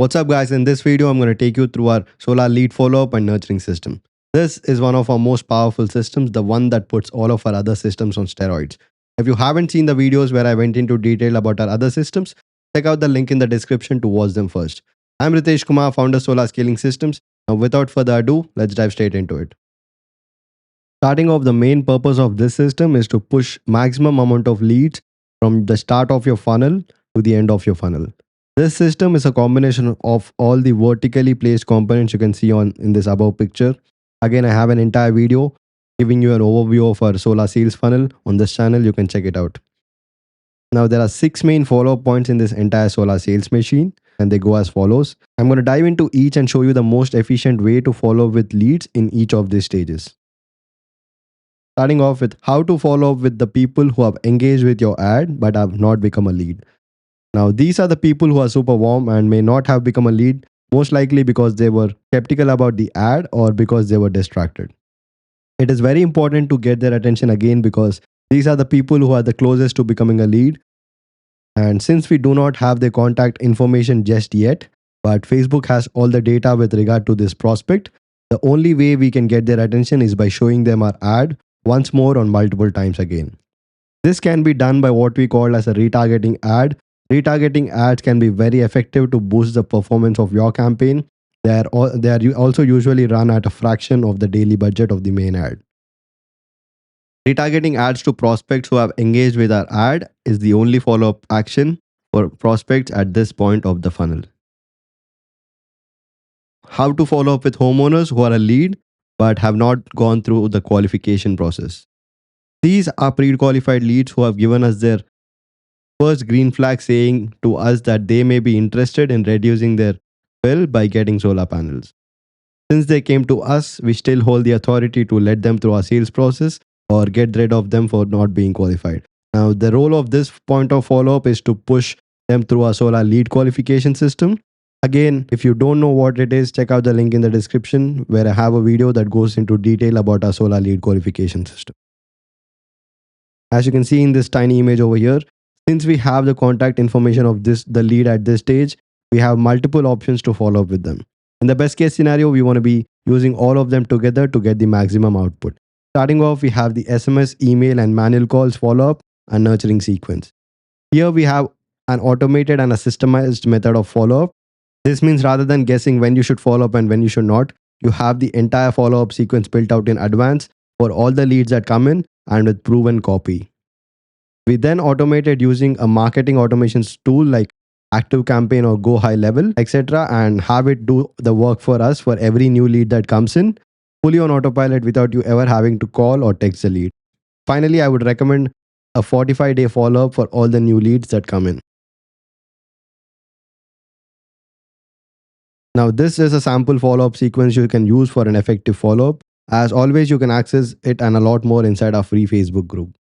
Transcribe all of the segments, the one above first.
What's up guys, in this video I'm going to take you through our solar lead follow-up and nurturing system. This is one of our most powerful systems, the one that puts all of our other systems on steroids. If you haven't seen the videos where I went into detail about our other systems, check out the link in the description to watch them first. I'm Ritesh Kumar, founder of Solar Scaling Systems. Now without further ado, let's dive straight into it. Starting off, the main purpose of this system is to push maximum amount of leads from the start of your funnel to the end of your funnel. This system is a combination of all the vertically placed components you can see in this above picture. Again, I have an entire video giving you an overview of our solar sales funnel on this channel. You can check it out. Now, there are 6 main follow-up points in this entire solar sales machine, and they go as follows. I'm going to dive into each and show you the most efficient way to follow up with leads in each of these stages. Starting off with how to follow up with the people who have engaged with your ad but have not become a lead. Now, these are the people who are super warm and may not have become a lead, most likely because they were skeptical about the ad or because they were distracted. It is very important to get their attention again because these are the people who are the closest to becoming a lead. And since we do not have their contact information just yet, but Facebook has all the data with regard to this prospect, the only way we can get their attention is by showing them our ad once more on multiple times again. This can be done by what we call as a retargeting ad. Retargeting ads can be very effective to boost the performance of your campaign. They are also usually run at a fraction of the daily budget of the main ad. Retargeting ads to prospects who have engaged with our ad is the only follow-up action for prospects at this point of the funnel. How to follow up with homeowners who are a lead but have not gone through the qualification process. These are pre-qualified leads who have given us their first green flag saying to us that they may be interested in reducing their bill by getting solar panels. Since they came to us, we still hold the authority to let them through our sales process or get rid of them for not being qualified. Now, the role of this point of follow-up is to push them through our solar lead qualification system. Again, if you don't know what it is, check out the link in the description where I have a video that goes into detail about our solar lead qualification system. As you can see in this tiny image over here, since we have the contact information of the lead at this stage, we have multiple options to follow up with them. In the best case scenario, we want to be using all of them together to get the maximum output. Starting off, we have the SMS, email, and manual calls follow-up and nurturing sequence. Here we have an automated and a systemized method of follow-up. This means rather than guessing when you should follow up and when you should not, you have the entire follow-up sequence built out in advance for all the leads that come in and with proven copy. We then automated using a marketing automations tool like ActiveCampaign or Go High Level, etc. and have it do the work for us for every new lead that comes in, fully on autopilot without you ever having to call or text the lead. Finally, I would recommend a 45-day follow-up for all the new leads that come in. Now, this is a sample follow-up sequence you can use for an effective follow-up. As always, you can access it and a lot more inside our free Facebook group.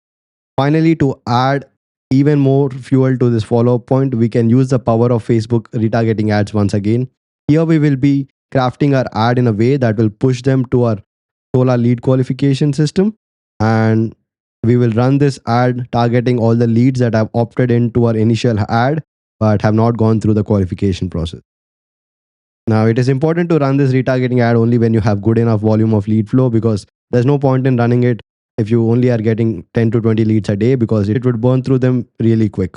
Finally, to add even more fuel to this follow-up point, we can use the power of Facebook retargeting ads once again. Here we will be crafting our ad in a way that will push them to our solar lead qualification system, and we will run this ad targeting all the leads that have opted into our initial ad but have not gone through the qualification process. Now, it is important to run this retargeting ad only when you have good enough volume of lead flow, because there's no point in running it if you only are getting 10 to 20 leads a day, because it would burn through them really quick.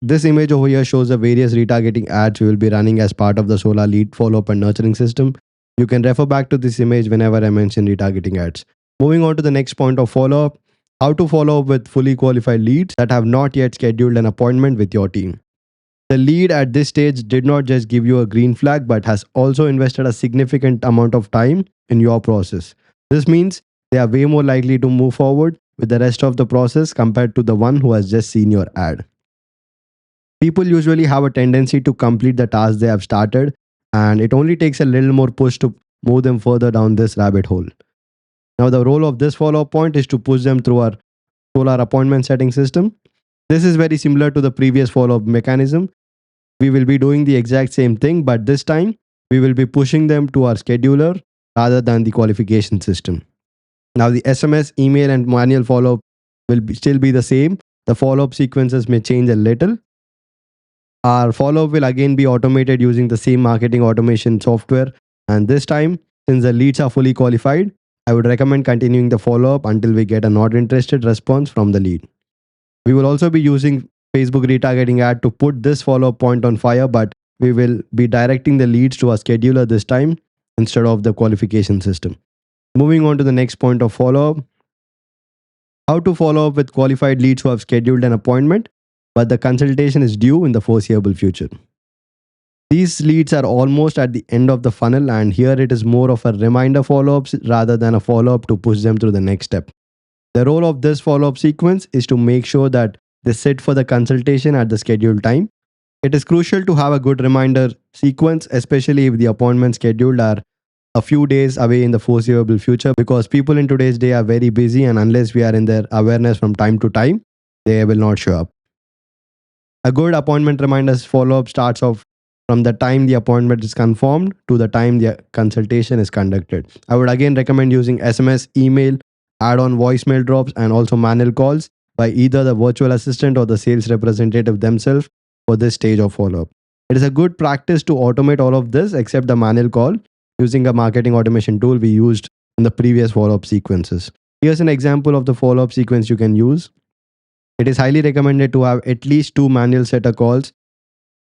This image over here shows the various retargeting ads we will be running as part of the solar lead follow-up and nurturing system. You can refer back to this image whenever I mention retargeting ads. Moving on to the next point of follow-up, how to follow up with fully qualified leads that have not yet scheduled an appointment with your team. The lead at this stage did not just give you a green flag, but has also invested a significant amount of time in your process. This means they are way more likely to move forward with the rest of the process compared to the one who has just seen your ad. People usually have a tendency to complete the task they have started, and it only takes a little more push to move them further down this rabbit hole. Now, the role of this follow-up point is to push them through our solar appointment setting system. This is very similar to the previous follow-up mechanism. We will be doing the exact same thing, but this time we will be pushing them to our scheduler rather than the qualification system. Now, the SMS, email, and manual follow-up will still be the same. The follow-up sequences may change a little. Our follow-up will again be automated using the same marketing automation software. And this time, since the leads are fully qualified, I would recommend continuing the follow-up until we get a not interested response from the lead. We will also be using Facebook retargeting ad to put this follow-up point on fire, but we will be directing the leads to a scheduler this time instead of the qualification system. Moving on to the next point of follow-up. How to follow up with qualified leads who have scheduled an appointment, but the consultation is due in the foreseeable future. These leads are almost at the end of the funnel, and here it is more of a reminder follow-ups rather than a follow-up to push them through the next step. The role of this follow-up sequence is to make sure that they sit for the consultation at the scheduled time. It is crucial to have a good reminder sequence, especially if the appointments scheduled are a few days away in the foreseeable future, because people in today's day are very busy, and unless we are in their awareness from time to time, they will not show up. A good appointment reminders follow-up starts off from the time the appointment is confirmed to the time the consultation is conducted. I would again recommend using SMS, email, add-on voicemail drops, and also manual calls by either the virtual assistant or the sales representative themselves for this stage of follow-up. It is a good practice to automate all of this except the manual call using a marketing automation tool we used in the previous follow-up sequences. Here's an example of the follow-up sequence you can use. It is highly recommended to have at least 2 manual setter calls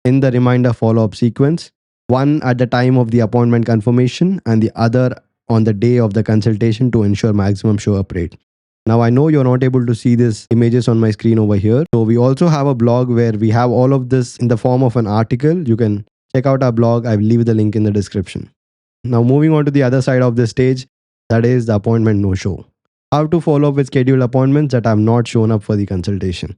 in the reminder follow-up sequence, one at the time of the appointment confirmation and the other on the day of the consultation to ensure maximum show-up rate. Now I know you're not able to see these images on my screen over here. So we also have a blog where we have all of this in the form of an article. You can check out our blog. I will leave the link in the description. Now moving on to the other side of this stage, that is the appointment no-show. How to follow up with scheduled appointments that have not shown up for the consultation.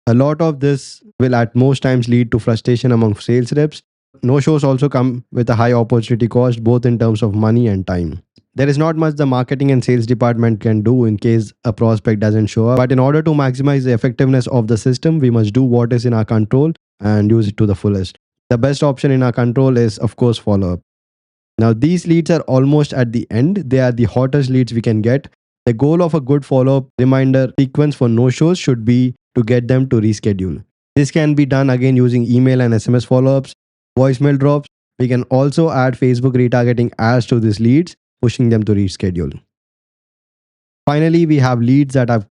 A lot of this will at most times lead to frustration among sales reps. No-shows also come with a high opportunity cost, both in terms of money and time. There is not much the marketing and sales department can do in case a prospect doesn't show up. But in order to maximize the effectiveness of the system, we must do what is in our control and use it to the fullest. The best option in our control is, of course, follow-up. Now, these leads are almost at the end. They are the hottest leads we can get. The goal of a good follow-up reminder sequence for no-shows should be to get them to reschedule. This can be done again using email and SMS follow-ups, voicemail drops. We can also add Facebook retargeting ads to these leads, pushing them to reschedule. Finally, we have leads that have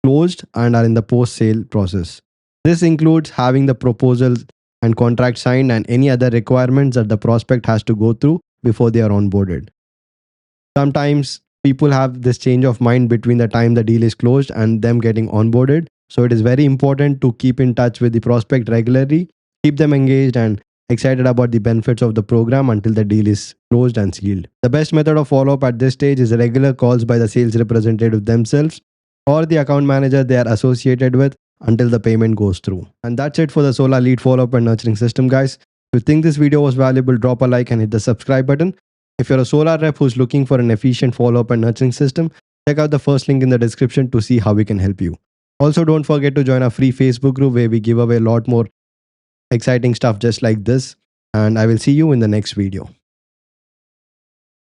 closed and are in the post-sale process. This includes having the proposals and contract signed and any other requirements that the prospect has to go through before they are onboarded. Sometimes people have this change of mind between the time the deal is closed and them getting onboarded. So it is very important to keep in touch with the prospect regularly, keep them engaged and excited about the benefits of the program until the deal is closed and sealed. The best method of follow-up at this stage is regular calls by the sales representative themselves or the account manager they are associated with until the payment goes through. And that's it for the Solar Lead Follow-up and Nurturing System, guys. If you think this video was valuable, drop a like and hit the subscribe button. If you're a Solar rep who's looking for an efficient follow-up and nurturing system, check out the first link in the description to see how we can help you. Also, don't forget to join our free Facebook group where we give away a lot more exciting stuff just like this. And I will see you in the next video.